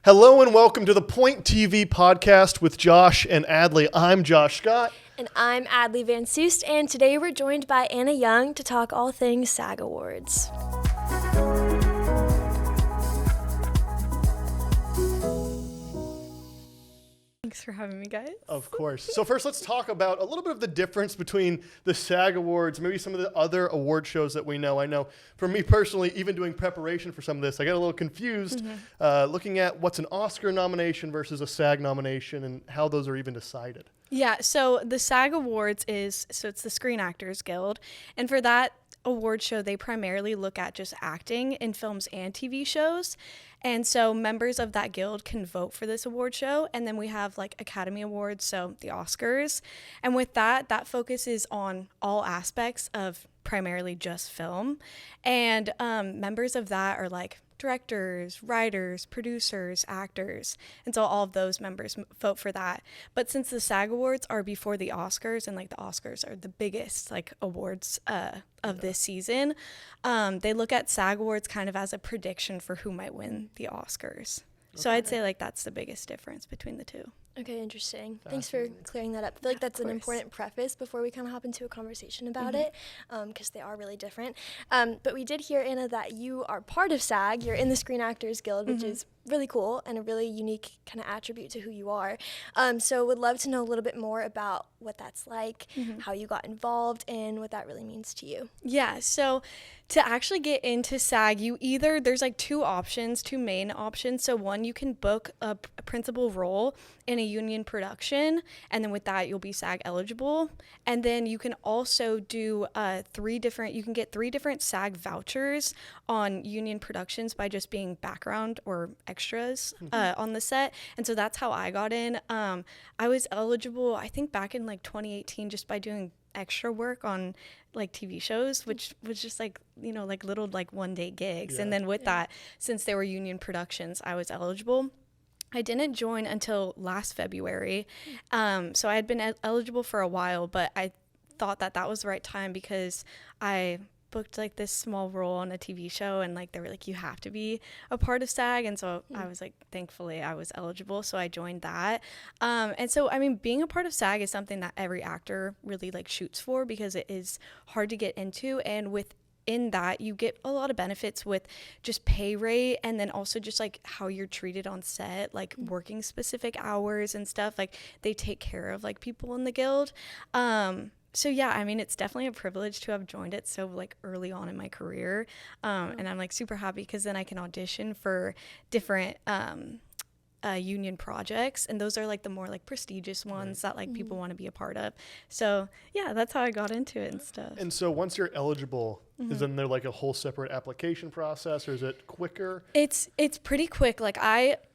Hello and welcome to the PTV podcast with Josh and Adley. I'm Josh Scott. And I'm Adley Van Soest, and today we're joined by Anna Young to talk all things SAG Awards. Thanks for having me, guys. Of course. So first, let's talk about a little bit of the difference between the SAG Awards, maybe some of the other award shows that we know. I know for me personally, even doing preparation for some of this, I got a little confused looking at what's an Oscar nomination versus a SAG nomination and how those are even decided. Yeah, so the SAG Awards it's the Screen Actors Guild, and for that award show, they primarily look at just acting in films and TV shows. And so members of that guild can vote for this award show. And then we have like Academy Awards, so the Oscars. And with that focuses on all aspects of primarily just film. And members of that are like directors, writers, producers, actors. And so all of those members vote for that. But since the SAG Awards are before the Oscars, and like the Oscars are the biggest like awards of this season, they look at SAG Awards kind of as a prediction for who might win the Oscars. Okay. So I'd say like that's the biggest difference between the two. Okay, interesting. Thanks for clearing that up. I feel like that's an important preface before we kind of hop into a conversation about it, because they are really different. But we did hear, Anna, that you are part of SAG. You're in the Screen Actors Guild, which is really cool and a really unique kind of attribute to who you are. So would love to know a little bit more about what that's like, how you got involved, and what that really means to you. Yeah, so to actually get into SAG, there's like two main options. So one, you can book a principal role in a union production, and then with that you'll be SAG eligible. And then you can also do you can get 3 different SAG vouchers on union productions by just being background or extras on the set. And so that's how I got in. I was eligible, I think back in like 2018, just by doing extra work on like TV shows, which was just like, you know, like little like one-day gigs. And then with that, since they were union productions, I was eligible. I didn't join until last February. So I had been eligible for a while, but I thought that was the right time because I booked like this small role on a TV show, and like they were like, you have to be a part of SAG. And so I was like, thankfully I was eligible, so I joined that. And so I mean, being a part of SAG is something that every actor really like shoots for, because it is hard to get into, and in that you get a lot of benefits with just pay rate, and then also just like how you're treated on set, like working specific hours and stuff. Like they take care of like people in the guild. So yeah, I mean, it's definitely a privilege to have joined it so like early on in my career. And I'm like super happy because then I can audition for different union projects, and those are like the more like prestigious ones that like people want to be a part of. So yeah, that's how I got into it and stuff. And so once you're eligible, is then there like a whole separate application process, or is it quicker? It's pretty quick. Like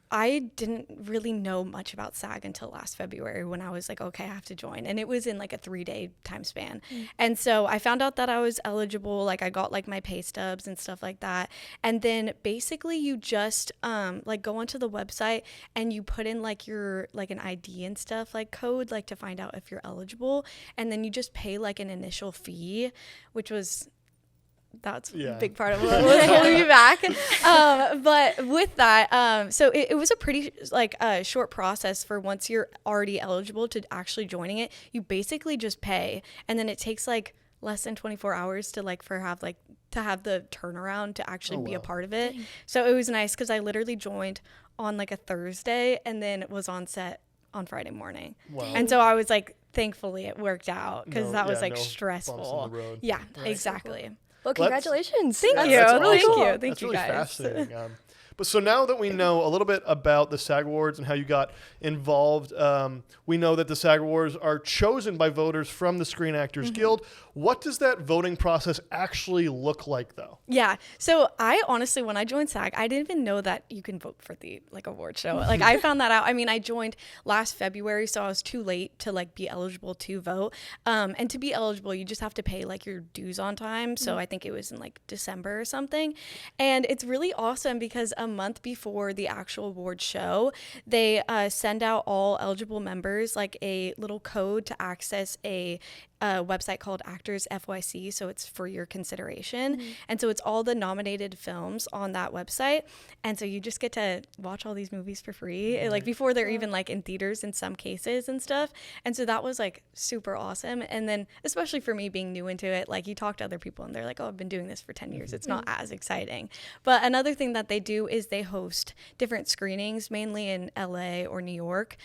I didn't really know much about SAG until last February when I was like, okay, I have to join. And it was in like a 3-day time span. And so I found out that I was eligible. Like I got like my pay stubs and stuff like that. And then basically you just like go onto the website and you put in like your like an ID and stuff, like code, like to find out if you're eligible. And then you just pay like an initial fee, which was... that's a big part of what was holding me back. But with that, so it was a pretty like short process for once you're already eligible to actually joining it. You basically just pay, and then it takes like less than 24 hours to like to have the turnaround to actually be a part of it. So it was nice because I literally joined on like a Thursday and then was on set on Friday morning. Wow. And so I was like, thankfully it worked out, because that was like stressful. Yeah, exactly. Well, congratulations. Thank you. That's awesome. Thank you. Thank That's you, really guys. Fascinating. But so now that we know a little bit about the SAG Awards and how you got involved, we know that the SAG Awards are chosen by voters from the Screen Actors Guild. What does that voting process actually look like, though? Yeah. So I honestly, when I joined SAG, I didn't even know that you can vote for the like award show. Like I found that out. I mean, I joined last February, so I was too late to like be eligible to vote. And to be eligible, you just have to pay like your dues on time. So I think it was in like December or something. And it's really awesome because a month before the actual award show, they send out all eligible members like a little code to access a a website called Actors FYC, so it's for your consideration. And so it's all the nominated films on that website, and so you just get to watch all these movies for free, like before they're even like in theaters in some cases and stuff. And so that was like super awesome. And then especially for me being new into it, like you talk to other people and they're like, oh, I've been doing this for 10 years, it's not as exciting. But another thing that they do is they host different screenings, mainly in LA or New York,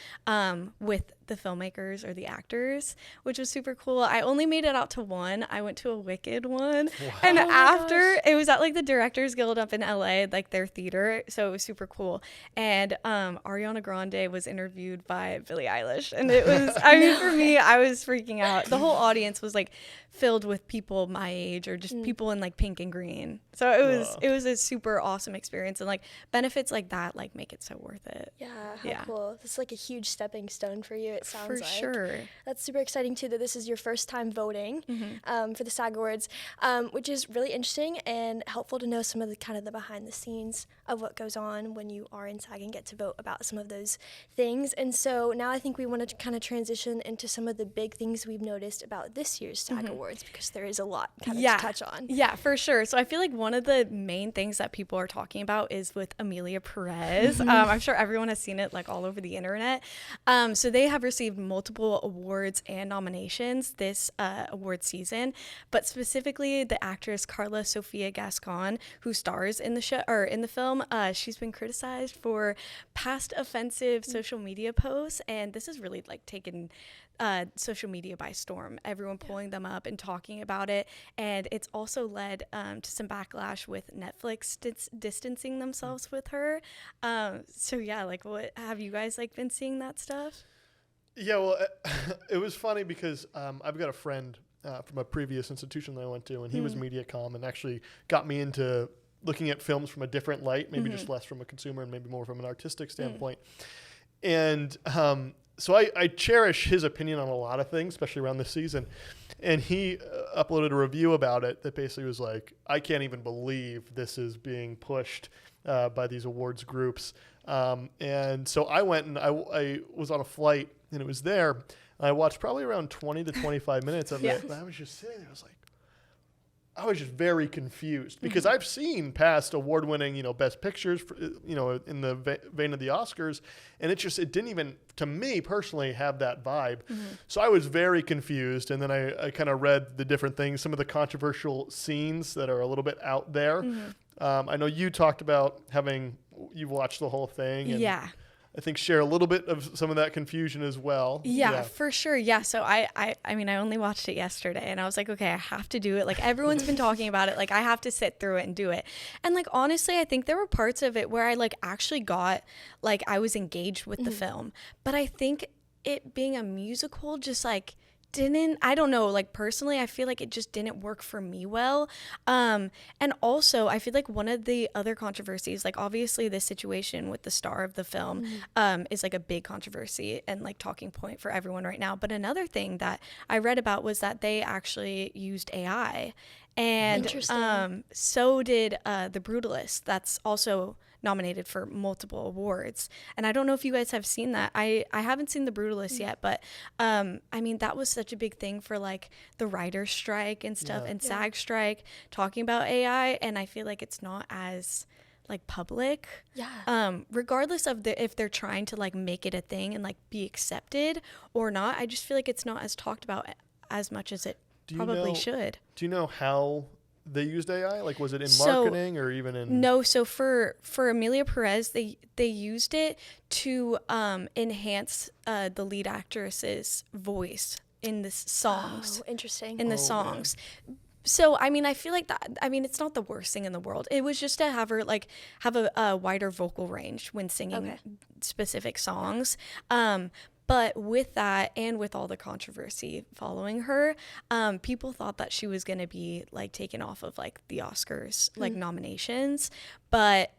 with the filmmakers or the actors, which was super cool. I only made it out to one. I went to a Wicked one. Wow. And after, it was at like the Directors Guild up in LA, like their theater. So it was super cool. And Ariana Grande was interviewed by Billie Eilish. And it was, I mean, for me, I was freaking out. The whole audience was like filled with people my age or just people in like pink and green. So it was a super awesome experience. And like benefits like that, like make it so worth it. Yeah, how cool. This is like a huge stepping stone for you, it sounds for like. Sure. That's super exciting too, that this is your first time voting for the SAG Awards, which is really interesting and helpful to know some of the kind of the behind the scenes of what goes on when you are in SAG and get to vote about some of those things. And so now I think we want to kind of transition into some of the big things we've noticed about this year's SAG Awards, because there is a lot kind of to touch on. Yeah, for sure. So I feel like one of the main things that people are talking about is with Amelia Perez. I'm sure everyone has seen it like all over the internet. So they have received multiple awards and nominations this award season, but specifically the actress Carla Sofia Gascon, who stars in the show or in the film, she's been criticized for past offensive social media posts, and this has really like taken social media by storm. Everyone pulling them up and talking about it, and it's also led to some backlash with Netflix distancing themselves with her. So yeah, like what have you guys like been seeing that stuff? Yeah, well, it was funny because I've got a friend from a previous institution that I went to, and he was MediaCom and actually got me into looking at films from a different light, maybe just less from a consumer and maybe more from an artistic standpoint. And so I cherish his opinion on a lot of things, especially around this season. And he uploaded a review about it that basically was like, I can't even believe this is being pushed by these awards groups. And so I went and I was on a flight and it was there. And I watched probably around 20 to 25 minutes of it. And I was just sitting there. I was just very confused because I've seen past award-winning, Best Pictures, in the vein of the Oscars, and it didn't even, to me personally, have that vibe. So I was very confused, and then I kind of read the different things, some of the controversial scenes that are a little bit out there. I know you talked about you've watched the whole thing. And I think share a little bit of some of that confusion as well. Yeah, for sure. Yeah. So I mean, I only watched it yesterday and I was like, okay, I have to do it. Like everyone's been talking about it. Like I have to sit through it and do it. And like, honestly, I think there were parts of it where I like actually got, like I was engaged with the film, but I think it being a musical just like I don't know, like personally I feel like it just didn't work for me well. And also I feel like one of the other controversies, like obviously this situation with the star of the film is like a big controversy and like talking point for everyone right now. But another thing that I read about was that they actually used AI, and so did The Brutalist. That's also nominated for multiple awards. And I don't know if you guys have seen that. I haven't seen The Brutalist yet, but I mean, that was such a big thing for like the writer's strike and stuff and SAG strike, talking about AI. And I feel like it's not as like public. Regardless of if they're trying to like make it a thing and like be accepted or not, I just feel like it's not as talked about as much as it probably should. Do you know how they used AI? Like, was it in marketing or even in? No. So for Amelia Perez, they used it to enhance the lead actress's voice in the songs. Oh, interesting. In the songs. Man. So, I mean, I feel like that, I mean, it's not the worst thing in the world. It was just to have her like have a wider vocal range when singing specific songs. But with that and with all the controversy following her, people thought that she was going to be like taken off of like the Oscars, like nominations. But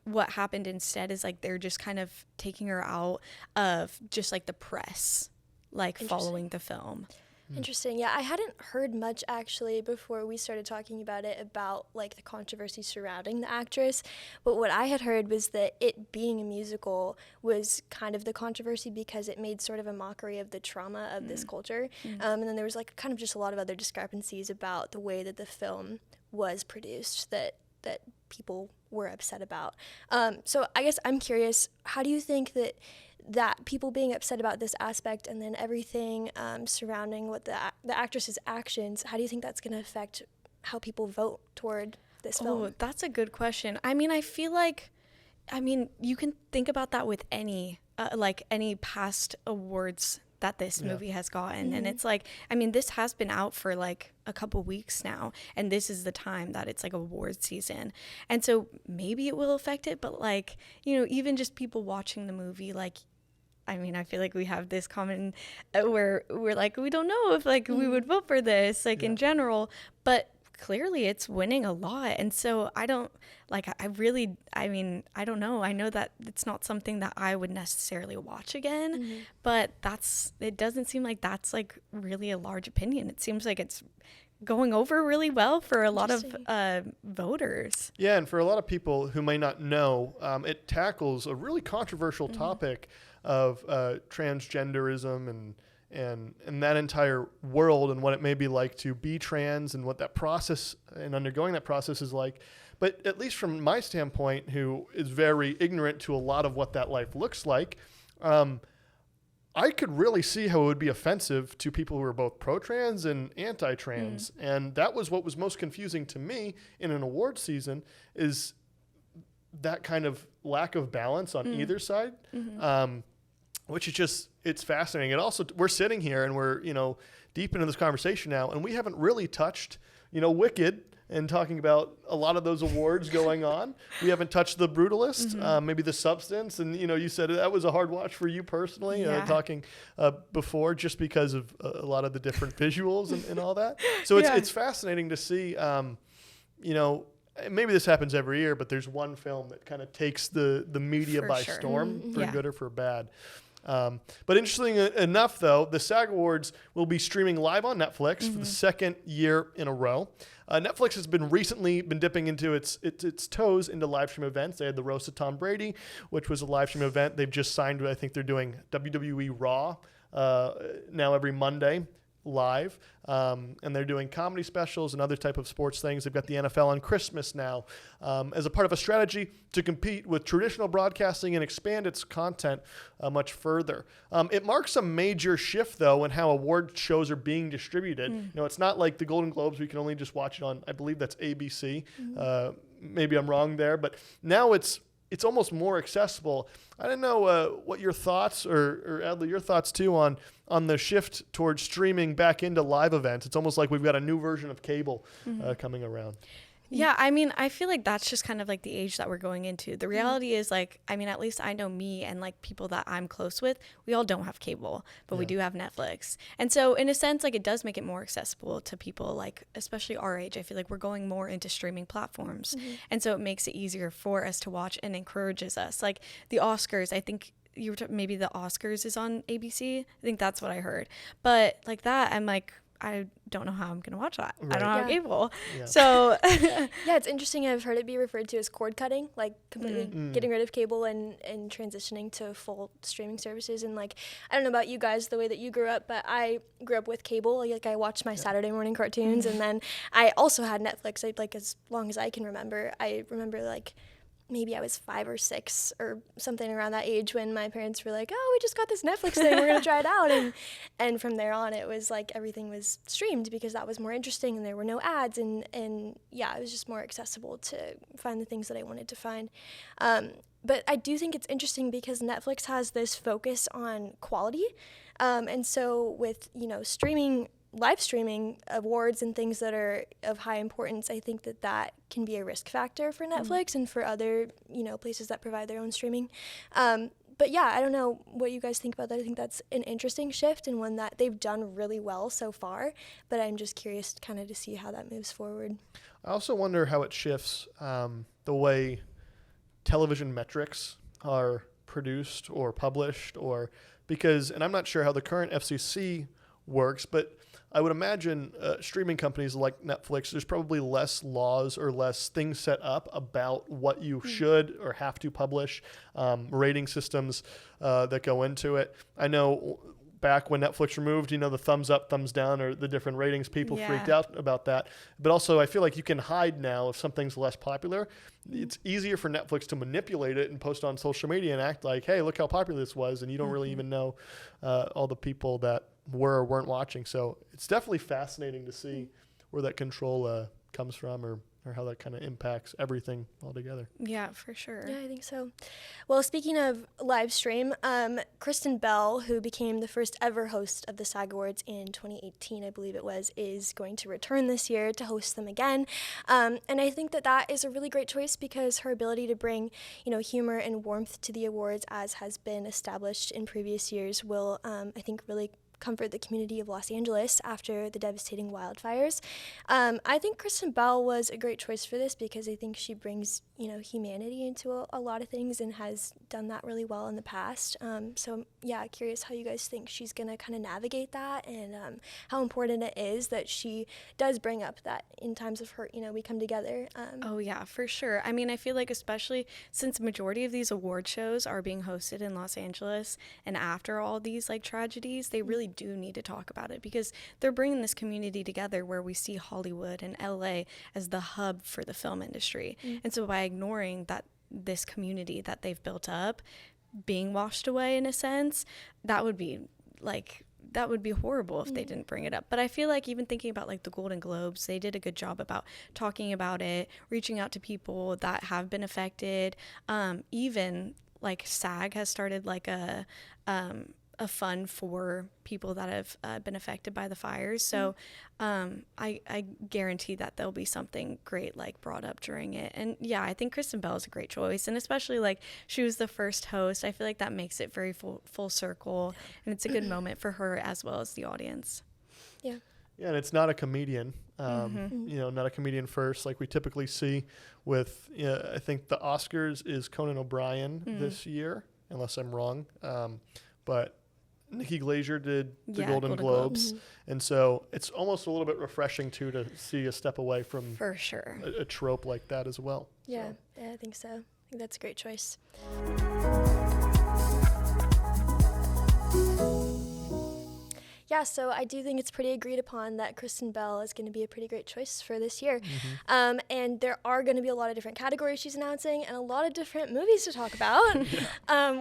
what happened instead is like they're just kind of taking her out of just like the press, like following the film. Interesting. Yeah, I hadn't heard much actually before we started talking about it, about like the controversy surrounding the actress. But what I had heard was that it being a musical was kind of the controversy because it made sort of a mockery of the trauma of this culture. And then there was like kind of just a lot of other discrepancies about the way that the film was produced that people were upset about. So I guess I'm curious, how do you think that people being upset about this aspect and then everything surrounding what the actress's actions, how do you think that's going to affect how people vote toward this film? Oh, that's a good question. I mean, I feel like, you can think about that with any past awards that this movie has gotten. And it's like, this has been out for like a couple weeks now, and this is the time that it's like award season. And so maybe it will affect it, but like, even just people watching the movie, like, I feel like we have this common where we're like, we don't know if like we would vote for this, like in general, but clearly it's winning a lot. And so I don't know. I know that it's not something that I would necessarily watch again, but it doesn't seem like that's like really a large opinion. It seems like it's going over really well for a lot of voters. Yeah, and for a lot of people who may not know, it tackles a really controversial topic of transgenderism and that entire world and what it may be like to be trans and what that process and undergoing that process is like. But at least from my standpoint, who is very ignorant to a lot of what that life looks like, I could really see how it would be offensive to people who are both pro-trans and anti-trans. And that was what was most confusing to me in an award season, is that kind of lack of balance on either side, which is just, it's fascinating. And also, we're sitting here and we're, deep into this conversation now, and we haven't really touched, Wicked and talking about a lot of those awards going on. We haven't touched The Brutalist, maybe The Substance. And, you said that was a hard watch for you personally, talking before, just because of a lot of the different visuals and all that. So it's fascinating to see, maybe this happens every year, but there's one film that kind of takes the media by storm, for good or for bad. But interesting enough, though, the SAG Awards will be streaming live on Netflix for the second year in a row. Netflix has recently been dipping into its toes into live stream events. They had the Roast of Tom Brady, which was a live stream event. They've just signed, I think they're doing WWE Raw now every Monday live, and they're doing comedy specials and other type of sports things. They've got the NFL on Christmas now as a part of a strategy to compete with traditional broadcasting and expand its content much further. It marks a major shift, though, in how award shows are being distributed. It's not like the Golden Globes. We can only just watch it on, I believe that's ABC. Maybe I'm wrong there, but now it's almost more accessible. I don't know what your thoughts, or Adley, your thoughts too, on the shift towards streaming back into live events. It's almost like we've got a new version of cable coming around. Yeah, I feel like that's just kind of like the age that we're going into. The reality is, like, at least I know me and like people that I'm close with, we all don't have cable, but we do have Netflix. And so in a sense, like, it does make it more accessible to people, like, especially our age. I feel like we're going more into streaming platforms. And so it makes it easier for us to watch and encourages us. Like the Oscars, I think maybe the Oscars is on ABC. I think that's what I heard. But like that, I'm like, I don't know how I'm going to watch that. Right. I don't have cable. Yeah. So yeah, it's interesting. I've heard it be referred to as cord cutting, like completely getting rid of cable and transitioning to full streaming services. And like, I don't know about you guys, the way that you grew up, but I grew up with cable. Like I watched my Saturday morning cartoons, and then I also had Netflix. Like as long as I can remember. I remember like maybe I was 5 or 6 or something around that age when my parents were like, oh, we just got this Netflix thing, we're going to try it out. And from there on, it was like everything was streamed because that was more interesting and there were no ads. And yeah, it was just more accessible to find the things that I wanted to find. But I do think it's interesting because Netflix has this focus on quality. And so with, live streaming awards and things that are of high importance, I think that can be a risk factor for Netflix and for other, places that provide their own streaming. But yeah, I don't know what you guys think about that. I think that's an interesting shift and one that they've done really well so far, but I'm just curious kind of to see how that moves forward. I also wonder how it shifts the way television metrics are produced or published, and I'm not sure how the current FCC works. But I would imagine streaming companies like Netflix, there's probably less laws or less things set up about what you should or have to publish, rating systems that go into it. I know back when Netflix removed, the thumbs up, thumbs down, or the different ratings, people freaked out about that. But also, I feel like you can hide now if something's less popular. It's easier for Netflix to manipulate it and post on social media and act like, hey, look how popular this was, and you don't really even know all the people that were or weren't watching. So it's definitely fascinating to see where that control comes from, or how that kind of impacts everything altogether. Yeah, for sure. Yeah, I think so. Well, speaking of live stream, Kristen Bell, who became the first ever host of the SAG Awards in 2018, I believe it was, is going to return this year to host them again. And I think that is a really great choice because her ability to bring, humor and warmth to the awards, as has been established in previous years, will, I think, really comfort the community of Los Angeles after the devastating wildfires. I think Kristen Bell was a great choice for this because I think she brings, humanity into a lot of things and has done that really well in the past. So yeah, curious how you guys think she's gonna kind of navigate that, and how important it is that she does bring up that in times of hurt, we come together. Oh yeah, for sure. I mean, I feel like especially since the majority of these award shows are being hosted in Los Angeles, and after all these tragedies, they really do need to talk about it because they're bringing this community together where we see Hollywood and LA as the hub for the film industry. And so by ignoring this community that they've built up being washed away in a sense, that would be horrible if they didn't bring it up. But I feel like even thinking about the Golden Globes, they did a good job about talking about it, reaching out to people that have been affected. Even SAG has started a fund for people that have been affected by the fires. So I guarantee that there'll be something great brought up during it. And yeah, I think Kristen Bell is a great choice. And especially she was the first host, I feel like that makes it very full circle. And it's a good moment for her as well as the audience. Yeah. Yeah, and it's not a comedian, not a comedian first like we typically see with, I think the Oscars is Conan O'Brien this year, unless I'm wrong. But Nikki Glaser did the Golden Globes. And so it's almost a little bit refreshing, too, to see a step away from for sure a trope like that as well. Yeah, I think so. I think that's a great choice. Yeah, so I do think it's pretty agreed upon that Kristen Bell is going to be a pretty great choice for this year. And there are going to be a lot of different categories she's announcing and a lot of different movies to talk about,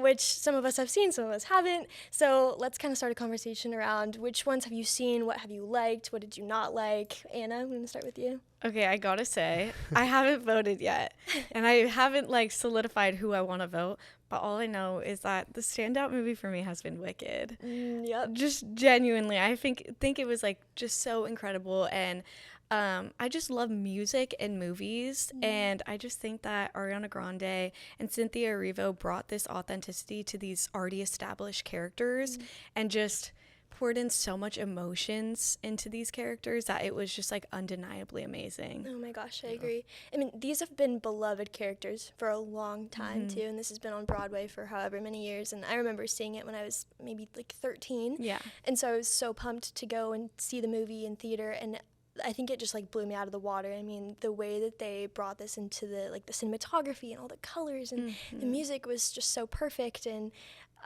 which some of us have seen, some of us haven't. So let's kind of start a conversation around which ones have you seen, what have you liked, what did you not like? Anna, I'm going to start with you. Okay, I gotta say, I haven't voted yet, and I haven't solidified who I want to vote, but all I know is that the standout movie for me has been Wicked. Yep. Just genuinely, I think it was just so incredible, and I just love music and movies, and I just think that Ariana Grande and Cynthia Erivo brought this authenticity to these already established characters, and just poured in so much emotions into these characters that it was just undeniably amazing. Oh my gosh, I agree. I mean, these have been beloved characters for a long time too, and this has been on Broadway for however many years, and I remember seeing it when I was maybe 13. Yeah. And so I was so pumped to go and see the movie in theater, and I think it just blew me out of the water. I mean, the way that they brought this into the the cinematography and all the colors and the music was just so perfect, and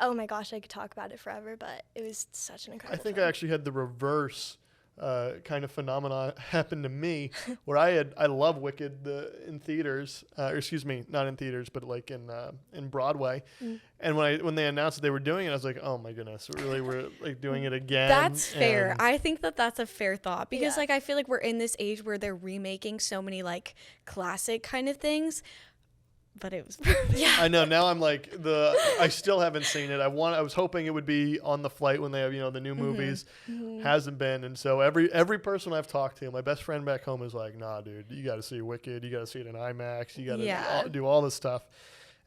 oh my gosh, I could talk about it forever, but it was such an incredible film. I film. actually had the reverse kind of phenomenon happen to me, where I love Wicked in theaters, excuse me, not in theaters, but in Broadway. And when they announced that they were doing it, I was like, oh my goodness, really, we're doing it again. That's fair. I think that's a fair thought because Yeah. I feel like we're in this age where they're remaking so many classic kind of things. But it was perfect. Yeah. I know. Now I'm I still haven't seen it. I was hoping it would be on the flight when they have, the new movies. Hasn't been. And so every person I've talked to, my best friend back home is like, nah, dude, you got to see Wicked. You got to see it in IMAX. You got to do all this stuff.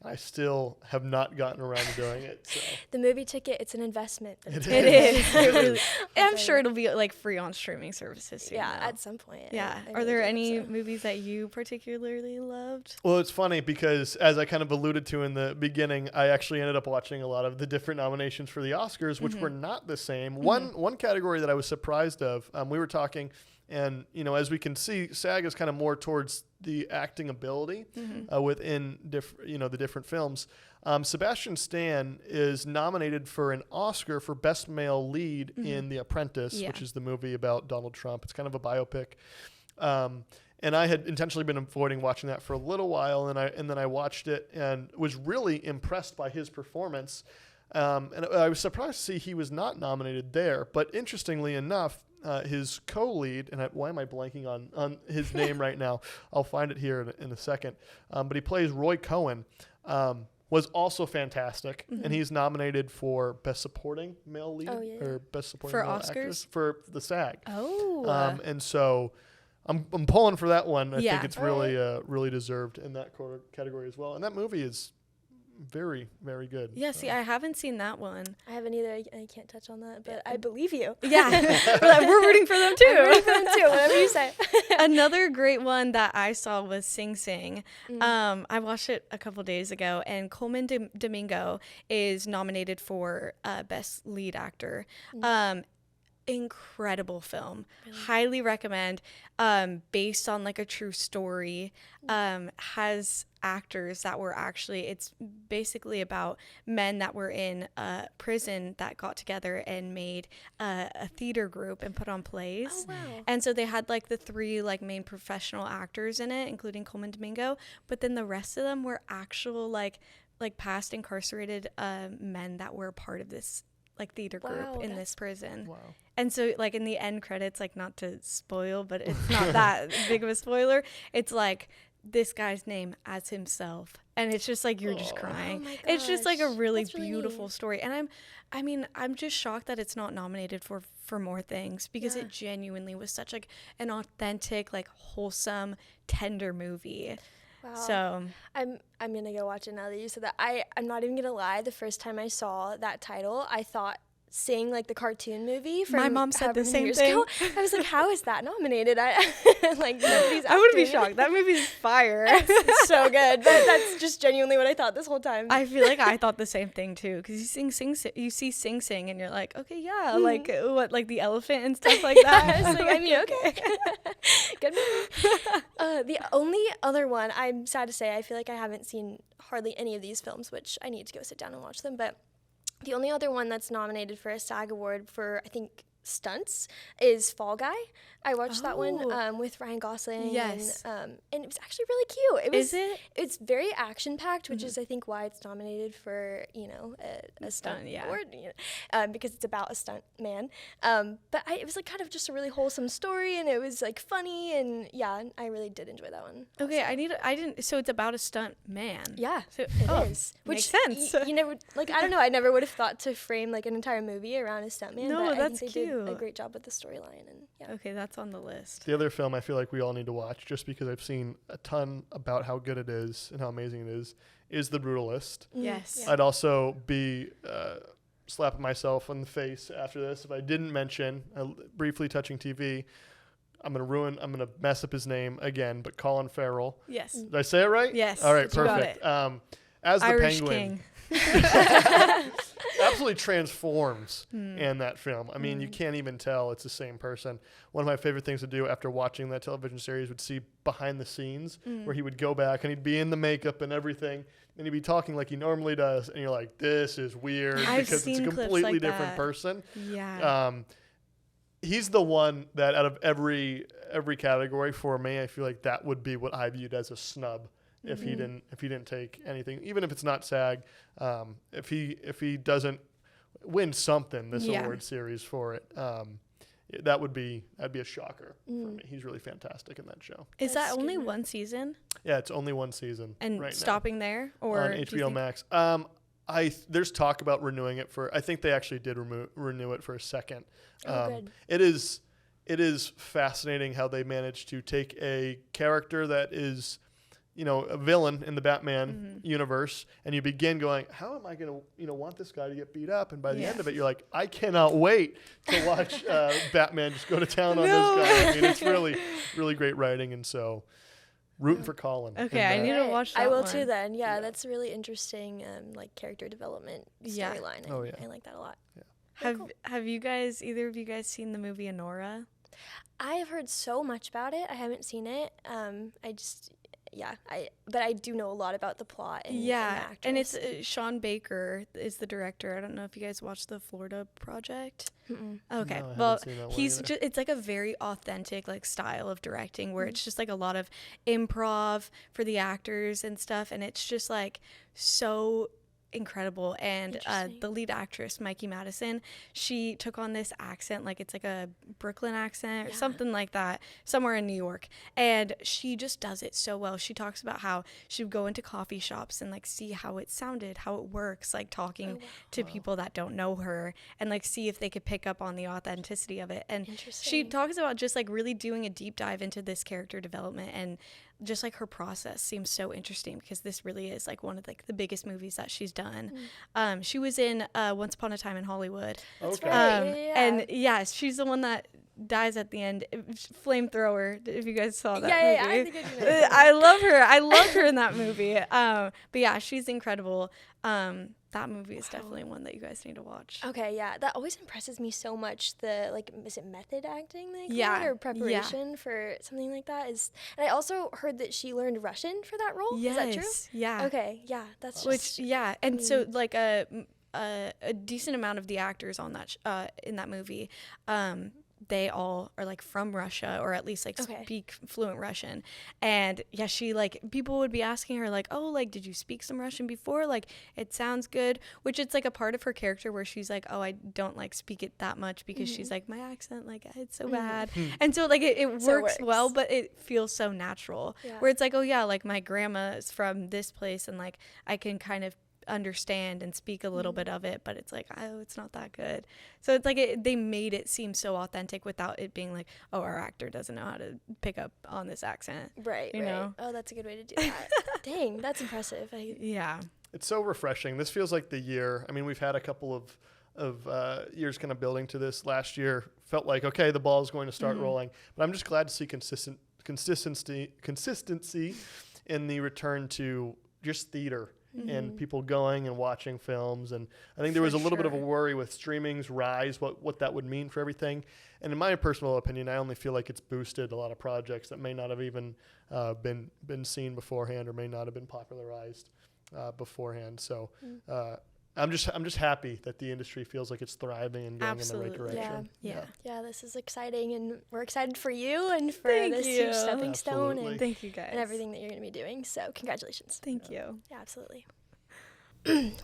I still have not gotten around to doing it. So. The movie ticket, it's an investment. But It is. It is. I'm sure it'll be like free on streaming services soon. Yeah, though. at some point. Yeah. I Are really there do hope any so. movies that you particularly loved? Well, it's funny because as I kind of alluded to in the beginning, I actually ended up watching a lot of the different nominations for the Oscars, which were not the same. One category that I was surprised of, we were talking, and as we can see, SAG is kind of more towards the acting ability within the different films. Sebastian Stan is nominated for an Oscar for Best Male Lead in The Apprentice, which is the movie about Donald Trump. It's kind of a biopic. And I had intentionally been avoiding watching that for a little while, and then I watched it and was really impressed by his performance. And I was surprised to see he was not nominated there. But interestingly enough, his co-lead, and why am I blanking on his name right now? I'll find it here in a second. But he plays Roy Cohen, was also fantastic. And he's nominated for Best Supporting Male Lead or Best Supporting For Male Oscars? Actress for the SAG. Oh. And so I'm pulling for that one. I Yeah. think it's really really deserved in that category as well. And that movie is very, very good. Yeah, see, I haven't seen that one. I haven't either. I can't touch on that, but I believe you. Yeah. We're rooting for them too. I'm rooting for them too, whatever you say. Another great one that I saw was Sing Sing. I watched it a couple days ago, and Coleman Domingo is nominated for Best Lead Actor. Incredible film. Highly recommend. Based on like a true story. Has actors that were it's basically about men that were in prison that got together and made a theater group and put on plays. Oh, wow. And so they had like the 3 like main professional actors in it, including Coleman Domingo, but then the rest of them were actual like past incarcerated men that were part of this like theater group in this prison. Wow. And so like in the end credits, like not to spoil, but it's not that big of a spoiler. It's like this guy's name as himself. And it's just like, you're just crying. Oh my It's just like a gosh. really That's really beautiful neat. story. And I'm just shocked that it's not nominated for more things, because it genuinely was such like an authentic, like wholesome, tender movie. Wow. So I'm gonna go watch it now that you said that. I'm not even gonna lie. The first time I saw that title, I thought Sing, like the cartoon movie. From My mom said the however many same years thing. ago. I was like, how is that nominated? I like nobody's. I wouldn't be acting. shocked. That movie's fire. It's so good. But that's just genuinely what I thought this whole time. I feel like I thought the same thing too, because you see Sing Sing, and you're like, okay, yeah, like what, like the elephant and stuff like that. I was like, I mean, okay. Good movie. The only other one, I'm sad to say, I feel like I haven't seen hardly any of these films, which I need to go sit down and watch them. But the only other one that's nominated for a SAG award for, I think, stunts is Fall Guy. I watched that one with Ryan Gosling. Yes. And it was actually really cute. It was, Is it? It's very action-packed, which is, I think, why it's nominated for, a stunt award, because it's about a stunt man. But it was, like, kind of just a really wholesome story, and it was, like, funny, and, yeah, I really did enjoy that one. Okay, so it's about a stunt man. Yeah, So, it is. makes Which sense. You never, like, I don't know, I never would have thought to frame, like, an entire movie around a stuntman. No, but that's I think they did a cute. great job with the storyline, and, yeah. Okay, that's on the list. The other film I feel like we all need to watch, just because I've seen a ton about how good it is and how amazing it is The Brutalist. Yes. I'd also be slapping myself on the face after this if I didn't mention, briefly touching TV, I'm going to mess up his name again, but Colin Farrell. Yes. Did I say it right? Yes. All right, You got perfect. As the Irish Penguin. King. Absolutely transforms in that film. I mean, you can't even tell it's the same person. One of my favorite things to do after watching that television series would see behind the scenes where he would go back and he'd be in the makeup and everything, and he'd be talking like he normally does, and you're like, this is weird I've because it's a seen clips completely like different that. person. Yeah. He's the one that out of every category for me, I feel like that would be what I viewed as a snub. If he didn't take anything, even if it's not SAG, if he doesn't win something this award series for it, that'd be a shocker for me. He's really fantastic in that show. Is That's that only good. one season Yeah, it's only one season and right stopping there, or now on do you HBO think- Max. There's talk about renewing it for. I think they actually did renew it for a second. Good. It is fascinating how they managed to take a character that is, a villain in the Batman universe, and you begin going, how am I going to, want this guy to get beat up? And by the end of it, you're like, I cannot wait to watch Batman just go to town on this guy. I mean, it's really, really great writing, and so rooting for Colin. Okay, I need to watch that I will one. too then. Yeah, that's a really interesting like character development storyline. Oh, yeah. I like that a lot. Yeah. Have you guys, either of you guys, seen the movie Anora? I have heard so much about it. I haven't seen it. But I do know a lot about the plot and the actress. And it's Sean Baker is the director. I don't know if you guys watched the Florida Project. Mm-mm. Okay, No, I well, haven't seen that one he's either. just, it's like a very authentic like style of directing where it's just like a lot of improv for the actors and stuff, and it's just like so incredible. And Interesting. the lead actress, Mikey Madison, she took on this accent, like it's like a Brooklyn accent or something like that, somewhere in New York, and she just does it so well. She talks about how she would go into coffee shops and like see how it sounded, how it works, like talking to people that don't know her, and like see if they could pick up on the authenticity of it. And she Interesting. talks about just like really doing a deep dive into this character development, and just like her process seems so interesting because this really is like one of like the biggest movies that she's done. She was in Once Upon a Time in Hollywood. That's Okay. right. And she's the one that dies at the end. Flamethrower, if you guys saw that Yeah, movie. I think I do know. I love her. I loved her in that movie. But yeah, she's incredible. That movie is definitely one that you guys need to watch. Okay, yeah, that always impresses me so much. The like, is it method acting they call Yeah, it, or preparation for something like that? And I also heard that she learned Russian for that role. Yes. Is that true? Yeah. Okay, yeah, that's Which just, and so like a decent amount of the actors on that in that movie, they all are like from Russia, or at least like speak fluent Russian. And yeah, she like, people would be asking her like, oh, like, did you speak some Russian before? Like, it sounds good. Which it's like a part of her character where she's like, oh, I don't like speak it that much because she's like, my accent, like, it's so bad. And so like it So it works well, works. but it feels so natural. Yeah. Where it's like, oh yeah, like my grandma is from this place, and like I can kind of understand and speak a little bit of it, but it's like, oh, it's not that good. So it's like they made it seem so authentic without it being like, oh, our actor doesn't know how to pick up on this accent. right, you know? Oh, that's a good way to do that. Dang, that's impressive. Yeah. It's so refreshing. This feels like the year. I mean, we've had a couple of years kind of building to this. Last year felt like, okay, the ball is going to start rolling. But I'm just glad to see consistency in the return to just theater and people going and watching films. And I think there was a little bit of a worry with streaming's rise, what that would mean for everything. And in my personal opinion, I only feel like it's boosted a lot of projects that may not have even been seen beforehand, or may not have been popularized beforehand. So I'm just happy that the industry feels like it's thriving and going in the right direction. Yeah, this is exciting, and we're excited for you and for Thank this you. huge stepping stone Absolutely. and, Thank you guys. and everything that you're going to be doing. So congratulations. Thank you. Yeah, absolutely.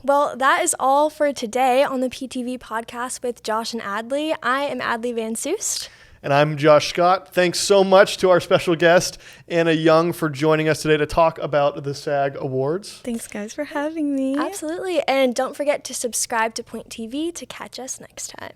Well, that is all for today on the PTV podcast with Josh and Adley. I am Adley Van Soest. And I'm Josh Scott. Thanks so much to our special guest, Anna Young, for joining us today to talk about the SAG Awards. Thanks, guys, for having me. Absolutely. And don't forget to subscribe to Point TV to catch us next time.